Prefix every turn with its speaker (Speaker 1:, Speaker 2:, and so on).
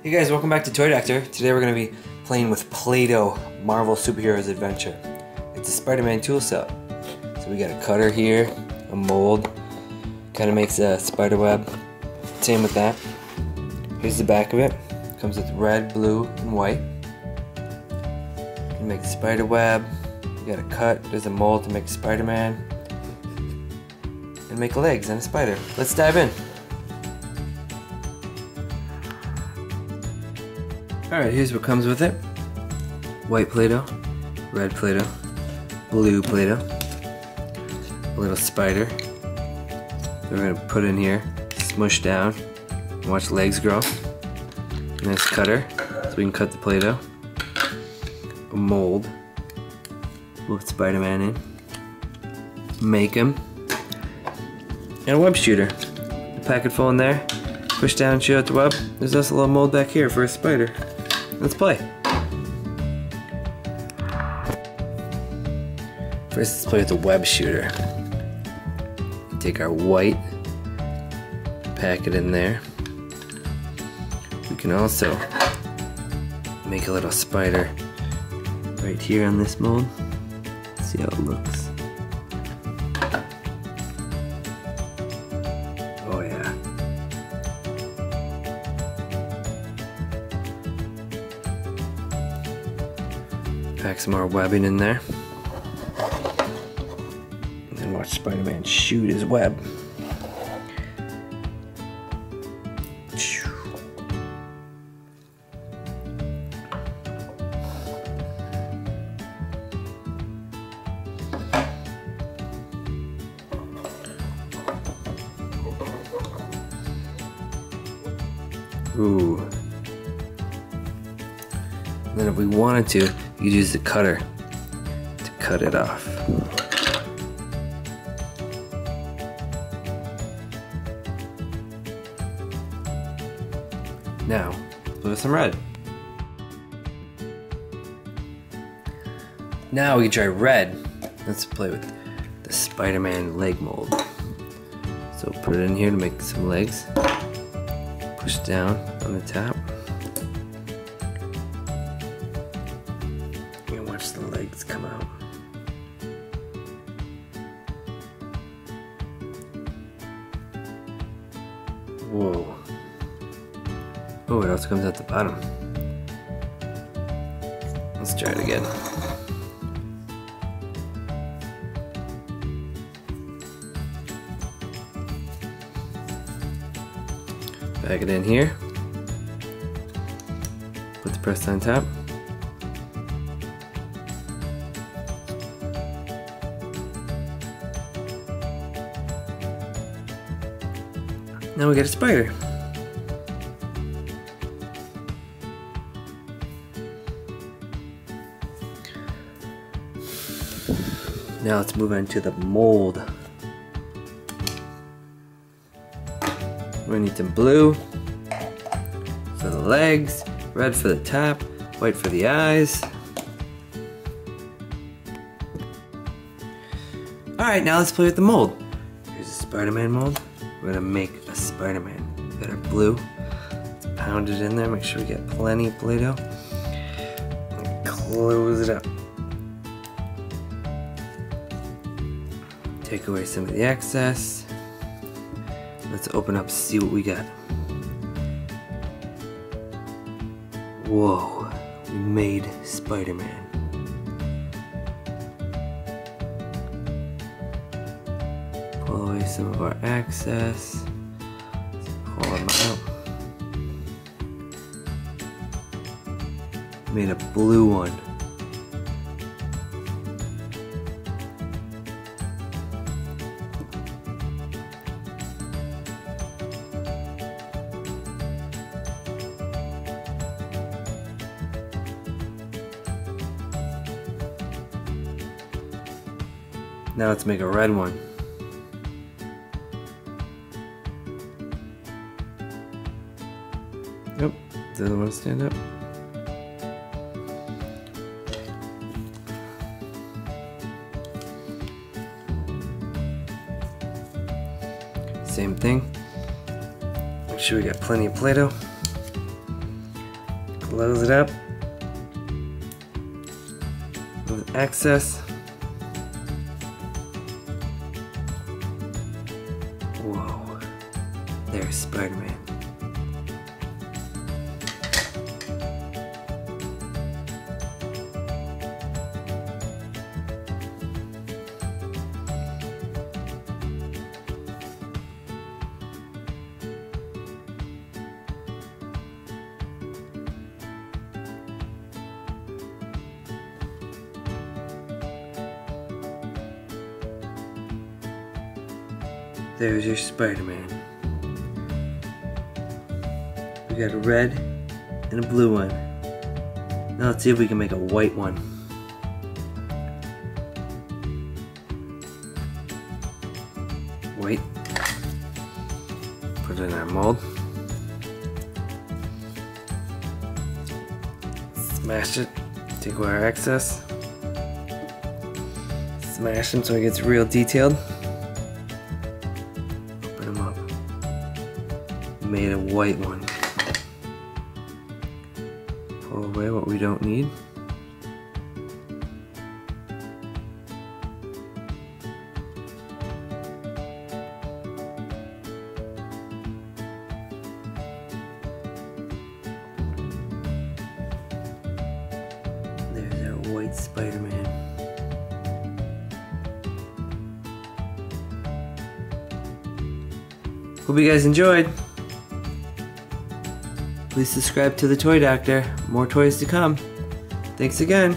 Speaker 1: Hey guys, welcome back to Toy Doctor. Today we're going to be playing with Play-Doh Marvel Superheroes Adventure. It's a Spider-Man tool set. So we got a cutter here, a mold, kind of makes a spider web. Same with that. Here's the back of it. Comes with red, blue, and white. You make the spider web. You got a cut. There's a mold to make Spider-Man. And make legs and a spider. Let's dive in. Alright, here's what comes with it. White Play-Doh, red Play-Doh, blue Play-Doh, a little spider that we're going to put in here, smush down, and watch legs grow. A nice cutter, so we can cut the Play-Doh. A mold, we'll put Spider-Man in, make him, and a web shooter. A packet full in there, push down, shoot out the web. There's also a little mold back here for a spider. Let's play. First, let's play with the web shooter. Take our white, pack it in there. We can also make a little spider right here on this mold. See how it looks. Oh yeah. Pack some more webbing in there. And then watch Spider-Man shoot his web. Ooh. And then if we wanted to, you could use the cutter to cut it off. Now, let's put some red. Now we can try red. Let's play with the Spider-Man leg mold. So put it in here to make some legs. Push down on the top. And watch the legs come out. Whoa. Oh, it also comes out the bottom. Let's try it again. Bag it in here. Put the press on top. Now we get a spider. Now let's move on to the mold. We're gonna need some blue for the legs, red for the top, white for the eyes. Alright, now let's play with the mold. Here's a Spider-Man mold. We're gonna make a Spider-Man. Got our blue. Let's pound it in there, make sure we get plenty of Play-Doh. Close it up. Take away some of the excess. Let's open up, see what we got. Whoa, we made Spider-Man. Pull away some of our excess. Pull them out. Made a blue one. Now let's make a red one. Nope, doesn't want to stand up. Same thing. Make sure we got plenty of Play-Doh. Close it up. With excess. Whoa. There's Spider-Man. There's your Spider-Man. We got a red and a blue one. Now let's see if we can make a white one. White. Put it in our mold. Smash it. Take away our excess. Smash him so he gets real detailed. Open him up. Made a white one. Pull away what we don't need. There's our white Spider-Man. Hope you guys enjoyed. Please subscribe to the Toy Doctor. More toys to come. Thanks again.